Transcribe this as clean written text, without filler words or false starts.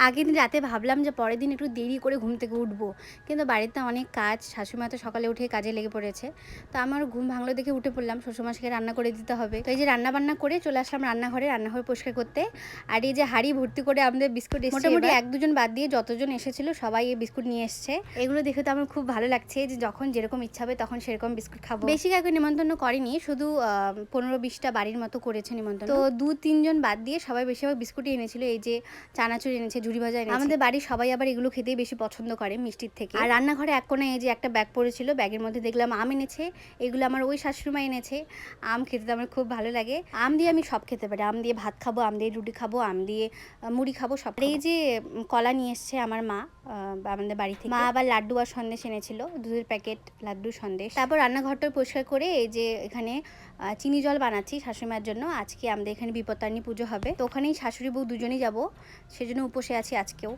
আগের দিন রাতে ভাবলাম যে পরের দিন একটু দেরি করে ঘুম থেকে উঠবো, কিন্তু বাড়িতে অনেক কাজ, শাশুড়িমা তো সকালে উঠে কাজে লেগে পড়েছে। তো আমার ঘুম ভাঙলো দেখে উঠে পড়লাম, শ্বশুরমশাইকে রান্না করে দিতে হবে। তো এই যে রান্না বান্না করে চলে আসলাম রান্নাঘর পরিষ্কার করতে। আর এই যে হাঁড়ি ভর্তি করে আমাদের বিস্কুট এসেছে, মোটামুটি এক দুজন বাদ দিয়ে যতজন এসেছিল সবাই এই বিস্কুট নিয়ে এসছে। এগুলো দেখে তো আমার খুব ভালো লাগছে যে যখন যেরকম ইচ্ছা হবে তখন সেরকম বিস্কুট খাবো। বেশি কাউকে নিমন্ত্রণ করেনি, শুধু 15-20টা বাড়ির মতো করেছে নিমন্ত্রণ। তো 2-3 জন বাদ দিয়ে সবাই বেশিরভাগ বিস্কুটই এনেছিল। এই যে চানাচুর এনেছে, ঝুড়ি ভাজা এনেছে। আমাদের বাড়ির সবাই আবার এগুলো খেতেই বেশি পছন্দ করে মিষ্টির থেকে। আর রান্নাঘরে এক কোণে এই যে একটা ব্যাগ পড়েছিল, ব্যাগের মধ্যে দেখলাম আম এনেছে। এগুলো আমার ওই শাশুড়িমা এনেছে। আম খেতে তো আমার খুব ভালো লাগে। আম দিয়ে আমি সব খেতে পারি, আম দিয়ে ভাত খাবো, আম দিয়ে রুটি খাবো, আম দিয়ে মুড়ি খাবো, সব। এই যে কলা নিয়ে এসছে আমার মা আমাদের বাড়ি থেকে। মা আবার লাড্ডু আর সন্দেশ এনেছিল, দুধের প্যাকেট, লাড্ডু, সন্দেশ। তারপর রান্নাঘরটা পরিষ্কার করে এই যে এখানে চিনি জল বানাচ্ছি শাশুড়িমার জন্য। আজকে আমাদের এখানে বিপত্তারিণী পুজো হবে, তো ওখানেই শাশুড়ি বউ দুজনেই যাবো, সেজন্য উপসে আছি আজকেও।